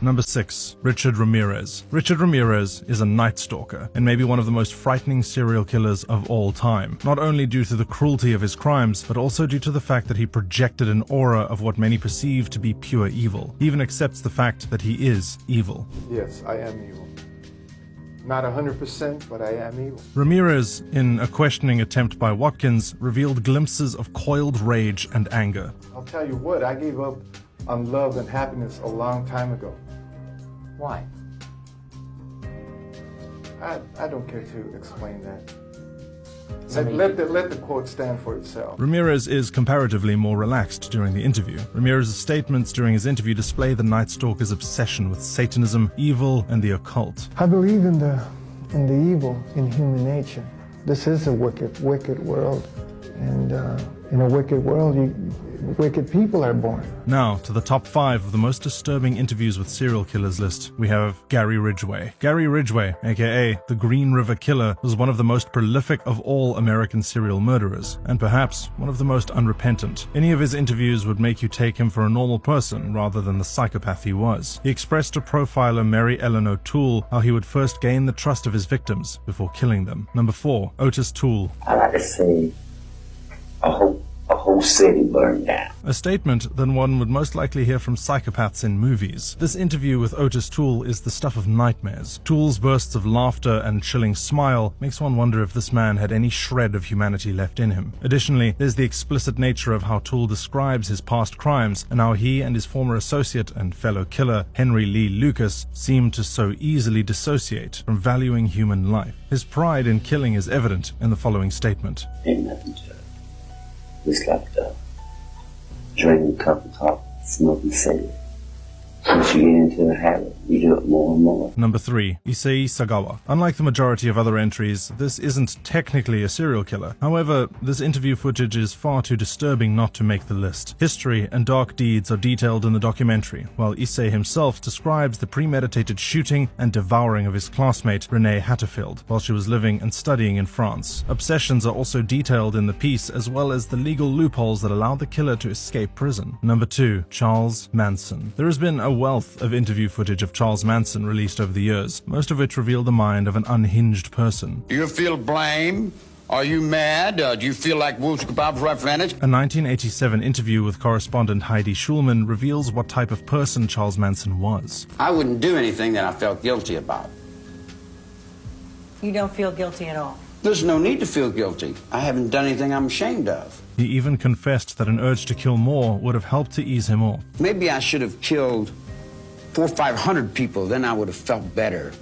Number 6. Richard Ramirez. Richard Ramirez is a night stalker and maybe one of the most frightening serial killers of all time, not only due to the cruelty of his crimes, but also due to the fact that he projected an aura of what many perceive to be pure evil. He even accepts the fact that he is evil. Yes, I am evil. Not 100%, but I am evil. Ramirez, in a questioning attempt by Watkins, revealed glimpses of coiled rage and anger. I'll tell you what, I gave up on love and happiness a long time ago. Why? I don't care to explain that. Let the quote stand for itself. Ramirez is comparatively more relaxed during the interview. Ramirez's statements during his interview display the Night Stalker's obsession with Satanism, evil, and the occult. I believe in the evil in human nature. This is a wicked world, and in a wicked world, wicked people are born. Now, to the top 5 of the most disturbing interviews with serial killers list, we have Gary Ridgway. Gary Ridgway, aka the Green River Killer, was one of the most prolific of all American serial murderers, and perhaps one of the most unrepentant. Any of his interviews would make you take him for a normal person rather than the psychopath he was. He expressed to profiler Mary Ellen O'Toole how he would first gain the trust of his victims before killing them. Number 4. Otis Toole. I like to say, a whole city burned down. A statement that one would most likely hear from psychopaths in movies. This interview with Otis Toole is the stuff of nightmares. Toole's bursts of laughter and chilling smile makes one wonder if this man had any shred of humanity left in him. Additionally, there's the explicit nature of how Toole describes his past crimes and how he and his former associate and fellow killer, Henry Lee Lucas, seem to so easily dissociate from valuing human life. His pride in killing is evident in the following statement. Ain't nothing to it. It's like drinking a cup of coffee, smoking cigarette. Once you get into the habit, you do it more and more. Number 3. Issei Sagawa. Unlike the majority of other entries, this isn't technically a serial killer. However, this interview footage is far too disturbing not to make the list. History and dark deeds are detailed in the documentary, while Issei himself describes the premeditated shooting and devouring of his classmate Renee Hatterfield while she was living and studying in France. Obsessions are also detailed in the piece, as well as the legal loopholes that allowed the killer to escape prison. Number 2. Charles Manson. There has been a wealth of interview footage of Charles Manson released over the years, most of which reveal the mind of an unhinged person. Do you feel blame? Are you mad? Do you feel like Wolf's Kebab's revenge? A 1987 interview with correspondent Heidi Schulman reveals what type of person Charles Manson was. I wouldn't do anything that I felt guilty about. You don't feel guilty at all? There's no need to feel guilty. I haven't done anything I'm ashamed of. He even confessed that an urge to kill more would have helped to ease him off. Maybe I should have killed 400 or 500 people, then I would have felt better.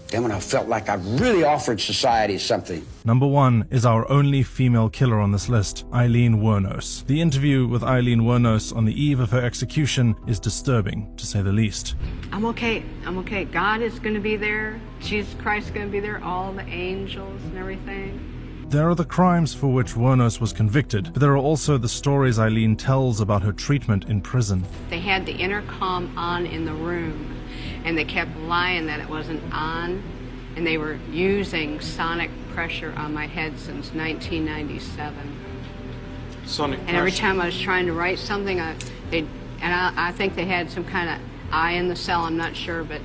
Then when I felt like I really offered society something. Number 1 is our only female killer on this list, Aileen Wuornos. The interview with Aileen Wuornos on the eve of her execution is disturbing, to say the least. I'm okay. God is going to be there. Jesus Christ is going to be there. All the angels and everything. There are the crimes for which Wuornos was convicted, but there are also the stories Aileen tells about her treatment in prison. They had the intercom on in the room, and they kept lying that it wasn't on, and they were using sonic pressure on my head since 1997. Sonic pressure. And every time I was trying to write something, I think they had some kind of eye in the cell, I'm not sure, but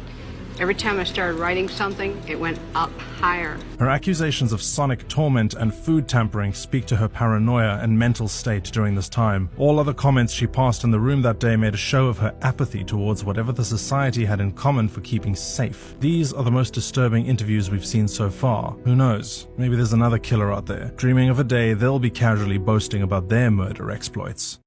every time I started writing something, it went up higher. Her accusations of sonic torment and food tampering speak to her paranoia and mental state during this time. All other comments she passed in the room that day made a show of her apathy towards whatever the society had in common for keeping safe. These are the most disturbing interviews we've seen so far. Who knows? Maybe there's another killer out there, dreaming of a day they'll be casually boasting about their murder exploits.